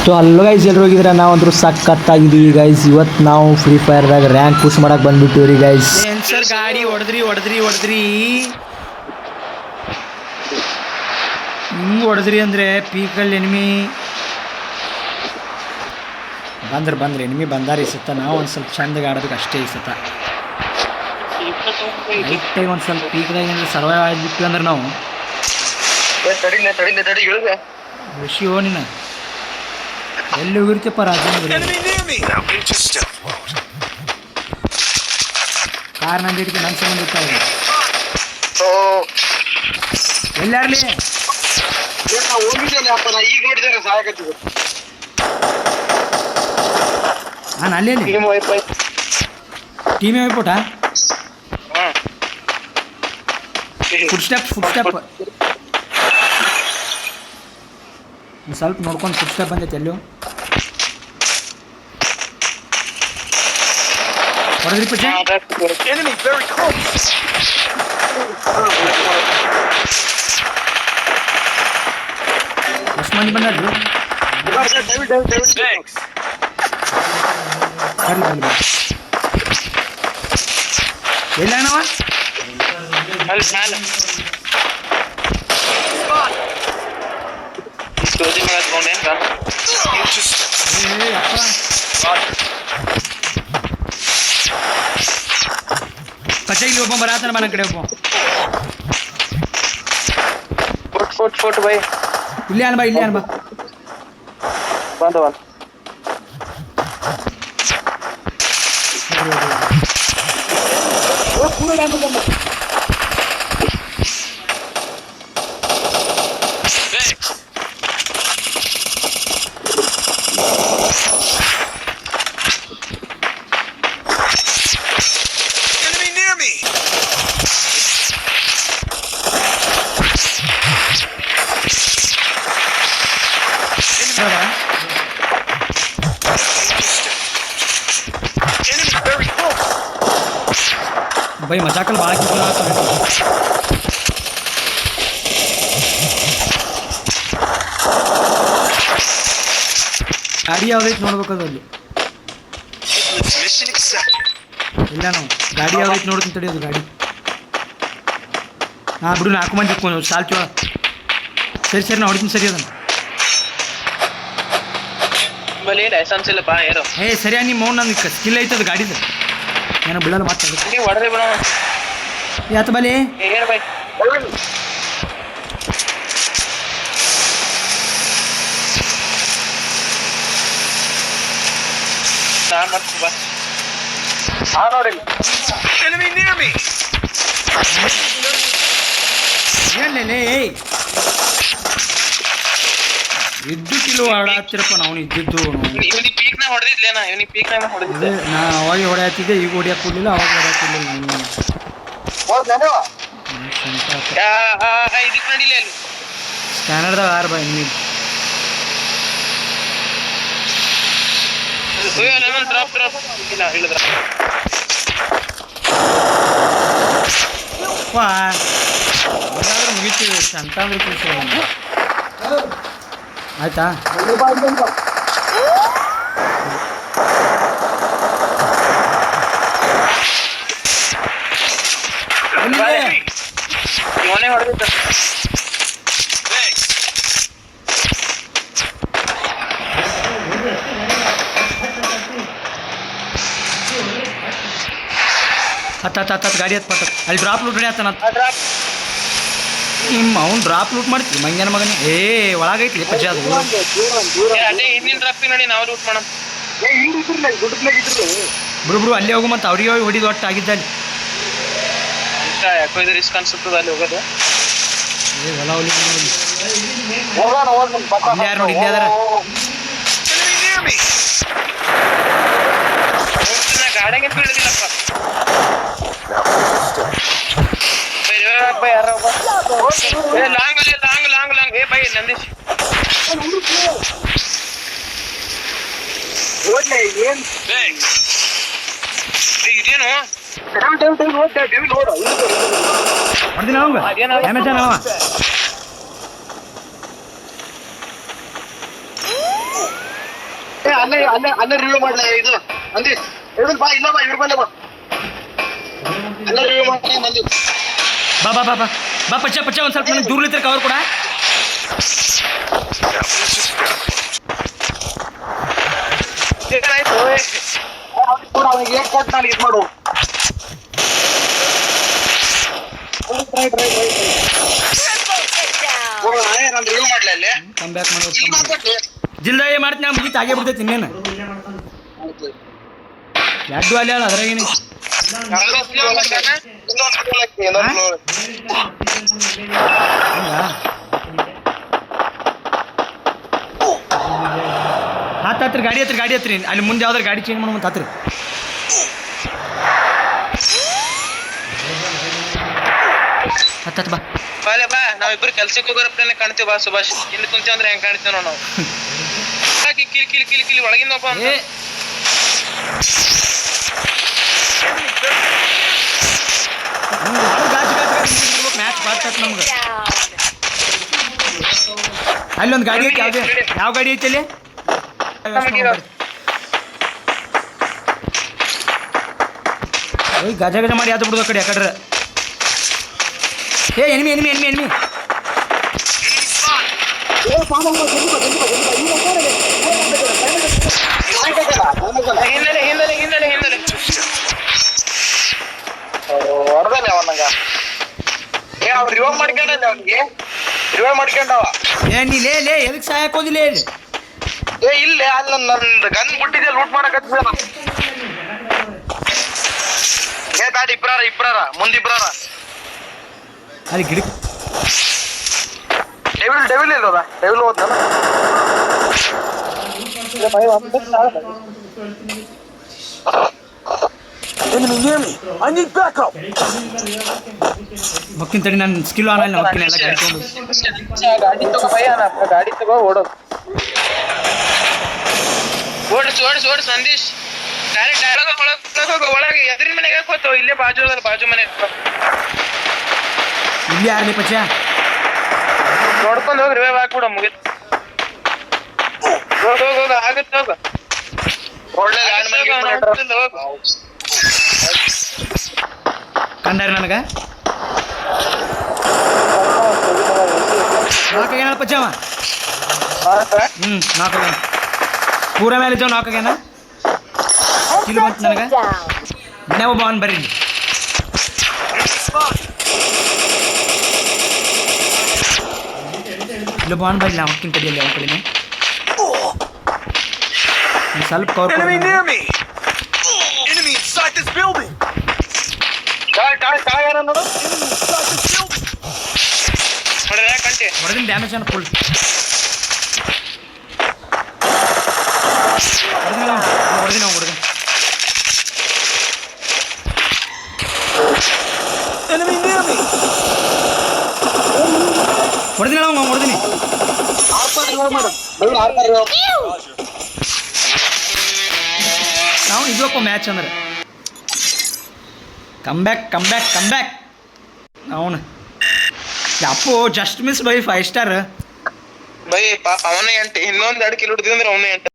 So ಅಲ್ಲೋ guys ಎಲ್ಲರೂ ಹೋಗಿದ್ರೆ ನಾವಂತರೂ ಸಖತ್ತಾಗಿದ್ದೀವಿ ಗೈಸ್. ಇವತ್ತು ನಾವು ಫ್ರೀ ಫೈರ್ದಾಗ ರ್ಯಾಂಕ್ ಪುಷ್ ಮಾಡಕ್ಕೆ ಬಂದ್ಬಿಟ್ಟಿವಿ ರೀ ಗೈಸ್. ಸರ್ ಗಾಡಿ ಹೊಡೆದ್ರಿ ಹಿಂಗೆ ಹೊಡೆದ್ರಿ ಅಂದರೆ ಪೀಕಲ್ಲಿ ಎನಿಮಿ ಬಂದ್ರೆ ಎನಿಮಿ ಬಂದಾರ ಈ ಸತ್ತ. ನಾವು ಒಂದು ಸ್ವಲ್ಪ ಚಂದಗೆ ಆಡೋದಕ್ಕೆ ಅಷ್ಟೇ ಈ ಸತ್ತ. ಲೈಟಾಗಿ ಒಂದು ಸ್ವಲ್ಪ ಪೀಕ್ದಾಗ ಏನಾದ್ರು ಸರ್ವೈವ್ ಆಗಿಬಿಟ್ಟು ಅಂದ್ರೆ ನಾವು ಖುಷಿ ಹೋ ನೀನು ಎಲ್ಲಿ ಹೋಗಿರ್ತೀಯಪ್ಪ ರಾಜ. ಕಾರ್ ನಂದು ಹಿಡಿದು ನನ್ನ ಸಂಬಂಧ ಇರ್ತಾವೆ ಎಲ್ಲಾರ್ಲಿ ನಾನು ಅಲ್ಲೇ ಟೀಮೇ ಹೋಗ್ಬಿಟ್ಟ. ಫುಡ್ ಸ್ಟೆಪ್ ಸ್ವಲ್ಪ ನೋಡ್ಕೊಂಡು ಫುಡ್ ಸ್ಟೆಪ್ ಬಂದೈತೆ ಎಲ್ಲೂ ಹೊಡೆದ್ರಿ ಪಚ್ಚ. ಎಷ್ಟು ಮಂದಿ ಬಂದಾರ್ರಿ? ಎಲ್ಲ ನಾವ ಕಚ್ಚ ಇಲ್ಲಿ ಒಬ್ಬ ಬರತ್ತಾನ ಮನ ಕಡೆ ಒಬ್ಬ ಫೋಟ್ ಬೈ ಇಲ್ಲಿ ಅನ್ಬಾ ಬಂದ ಬೈ ಮಜಾಕಲ್ ಭಾಳ ಗಾಡಿ ಯಾವ್ದೈತೆ ನೋಡ್ಬೇಕಲ್ಲಿ. ಇಲ್ಲ ನಾವು ಗಾಡಿ ಯಾವ್ದೈತೆ ನೋಡ್ತೀನಿ ತಡಿಯೋದು ಗಾಡಿ. ಹಾಂ ಬಿಡು 4 ಮಂದಿ ಇಟ್ಕೊಂಡು ಸಾಲ್ ಚೋಳ. ಸರಿ ನಾ ಹೊಡಿತೀನಿ ಸರಿ ಅದನ್ನು. ಏ ಸರಿಯಾ ನಿಮ್ಮ ಮೌನ್ ನಂದು ಸ್ಕಿಲ್ ಐತದ ಗಾಡಿದು ಏನೋ ಬಿಡಲ್ಲ ಮಾತಾಡ ಯಾತ ಬಲಿ ಏನ್ಲೇ ಇದ್ದು ಕಿಲೋ ಆಡಾತಿರಪ್ಪ ನಾವು ಇದ್ದಿದ್ದು ನಾ ಅವಾಗ ಹೊಡೆಯತ್ತಿದ್ದೆ ಈಗ ಹೊಡಿಯಕ್ಕೆ ಕೊಡಲಿಲ್ಲ ಅವಾಗ ಹೊಡೆಯಕ್ಕೆ ಕೊಡಲಿಲ್ಲ. ಸ್ಕ್ಯಾನರ್ದಾಗ 6 ಬೈ ನೀವು ಮುಗಿತೀವಿ ಅಂತಂದ್ರೆ ಖುಷಿ ಆಯ್ತಾ. ಹತ್ತು ಗಾಡಿ ಹತ್ತು ಅಲ್ಲಿ ಡ್ರಾಪ್ ಲೂಟ್ ರೆಡಿ ಆತನ ನಿಮ್ಮ ಅವ್ನು ಡ್ರಾಪ್ ಲೂಟ್ ಮಾಡ್ತೀವಿ ಮಂಗ್ಯನ ಮಗನೇ. ಒಳಗೈತಿ ಪಜ್ಜ ಅದು ಬಿಡು ಅಲ್ಲೇ ಹೋಗು ಮತ್ತೆ ಅವ್ರಿಗೆ ಹೋಗಿ ಹೊಡಿದು ಒಟ್ಟು ಆಗಿದ್ದ ಅಲ್ಲಿ ರಿಸ್ಕ್ ಅನ್ಸುತ್ತದೆ ಅಲ್ಲಿ ಹೋಗೋದು. ಹೊಲ ಯಾರು ನೋಡಿ ಇಲ್ಲೇ ಅದಾರ ಗಾಡಿಗೆ ಬೀಳದಿಲ್ಲಪ್ಪ. ಲಾಂಗ್ ಬೈ ನಂದೀಶ್ ಇದೇನು ಅಲ್ಲೇ ರಿವ್ಯೂ ಮಾಡ್ಲ ಇದು ಮಂದಿ ಇವ್ರು ಬಾ ಇಲ್ಲ ಬಾ ಇವ್ರು ಬಂದ ಬಾ ಅಲ್ಲೇ ರಿವ್ಯೂ ಮಾಡ್ತೀನಿ ಮಂದಿ ಬಾ ಬಾ ಬಾ ಬಾ ಬಾ ಪಚ್ಚ ಪಚ್ಚ ಒಂದು ಸ್ವಲ್ಪ ನನಗೆ ದೂರ್ಲಿತ್ರ ಕವರ್ ಕೊಡ ಏನಾಯ್ತು ಅವನಿಗೆ ಏಟ್ ಕೊಟ್ಟು ನಾನು ಇದು ಮಾಡು ನಾನು ರಿವ್ಯೂ ಮಾಡ್ಲ ಅಲ್ಲಿ ಕಮ್ ಬ್ಯಾಕ್ ಇಲ್ಲಿ ಮಾಡೋದು ಮಾತಾಡ್ಲಿ ಜಿಲ್ದಾಗೆ ಮಾಡ್ತೀನಿ ನಾನು ಮುಗಿತು ಆಗೇ ಬಿಡ್ತೈತಿ ಇನ್ನೇನು ಎರಡು ಅಲ್ಲಿ ಅಲ್ಲ ಅದ್ರಾಗ ಏನು ಹತ್ರ ಗಾಡಿ ಹತ್ರಿ ಅಲ್ಲಿ ಮುಂದೆ ಯಾವ್ದಾರು ಗಾಡಿ ಚೇಂಜ್ ಮಾಡೋ ಹತ್ರಿ ಹತ್ತ ಬಾ ಬಾಲೆ ಬಾ ನಾವಿಬ್ರು ಕೆಲ್ಸಕ್ಕೆ ಹೋಗೋರಪ್ಪನೇ ಕಾಣ್ತೀವಿ ಬಾ ಸುಭಾಷ್ ಇಲ್ಲಿ ಕುಂತೀವಿ ಅಂದ್ರೆ ಹೆಂಗ್ ಕಾಣ್ತೀವಿ ನಾವು ಕಿಲಿ ಒಳಗಿಂದ ಒಬ್ಬ ಅಂತ ಮ್ಯಾಚ್ ಬರ್ತೈತೆ ನಮ್ಗೆ ಅಲ್ಲೊಂದು ಗಾಡಿ ಐತಿ ಯಾವ್ದು ಯಾವ ಗಾಡಿ ಐತಿ ಅಲ್ಲಿ ಗಜ ಗಜ ಮಾಡಿ ಯಾವ್ದು ಬಿಡೋದು ಆ ಕಡೆ ಯಾಕಡ್ರೆ ಏ ಎನಿಮಿ ಹಿಂದಲೆ ಹೊಡೆದಲ್ಲ ಅವನಂಗ ಅವ್ರು ರಿವೈವ್ ಮಾಡ್ಕೊಂಡಲ್ಲ ಅವನಿಗೆ ರಿವೈವ್ ಮಾಡ್ಕೊಂಡವ ನೀ ಲೇ ಎದಕ್ಕೆ ಸಹಾಯ ಹಾಕೋದಿಲ್ಲ ಇಲ್ಲಿ ಇಲ್ಲೇ ಅಲ್ಲಿ ನನ್ನ ಗನ್ ಬಿಟ್ಟಿದ್ದೆ ಲೂಟ್ ಮಾಡಕತ್ತಿದ್ದೆ ನಾನು ಬ್ಯಾಡ ಇಬ್ರಾರ ಮುಂದಿಬ್ರಾರ ಅಲ್ಲಿ ಗಿಡ ಡೆವಿಲ್ ಇಲ್ಲದ ಡೆವಿಲ್ ಹೋದ್ನಲ್ಲ ಮಕ್ಕಿನ ತಡಿ ನನ್ನ ಸ್ಕಿಲ್ ಆನ್ ಇಲ್ಲ ಮಕ್ಕಿನ ಎಲ್ಲ ಗಾಡಿ ತೊಗೊಂಡು ಗಾಡಿ ತಗೋ ಓಡೋದು ಓಡಿಸ್ ನಂದೀಶ್ ಡೈರೆಕ್ಟ್ ಒಳಗೆ ಎದ್ರಿನ ಮನೆಗೆ ಹೋಗ್ತಾವ ಇಲ್ಲೇ ಬಾಜು ಮನೆ ಇಲ್ಲಿ ಯಾರಲಿ ಪಚ್ಚ ನೋಡ್ಕೊಂಡು ಹೋಗಿ ರಿವೈವ್ ಹಾಕ್ಬಿಡ ಮುಗಿತು ಹೋಗ ಆಗತ್ತೆ ಹೋಗ ಒಳ್ಳೆ ಕಂಡಾರ ನನಗೆ ನಾಲ್ಕಾಗ್ಯಾನ ಪಚ್ಚವ ನಾಲ್ಕಾಗ್ಯಾನ ಪೂರ ಮೇಲೆ ಇದ್ದಾವ ನಾಲ್ಕಾಗ್ಯಾನ ಕಿಲು ಬಂತು ನನಗೆ ಮನೆ ಒಬ್ಬ ಅವನು ಬರ್ರಿ ಇಲ್ಲೊಬ್ಬ ಅವನು ಬರಲಿ ನಾವು ಹೊಕ್ಕಿನ ಕಡಿಯಲ್ಲಿ ಅವನ ಕಡೆನೇ ಸ್ವಲ್ಪ ಕವರ್ ಕಂಟೆ ಹೊಡೆದಿನ ಡ್ಯಾಮೇಜ್ ಅನ್ನ ಫುಲ್ ಹೊಡೆದಿನ ನಾವು ಇದಪ್ಪ ಮ್ಯಾಚ್ ಅಂದ್ರೆ ಕಮ್ ಬ್ಯಾಕ್ ಅವನು Appu just miss by 5 star by ಪಾಪ ಅವನೇ 8 ಇನ್ನೊಂದು 2 ಕಿಲೋ ಹಿಡಿದ್ರೆ ಅವನೇ 8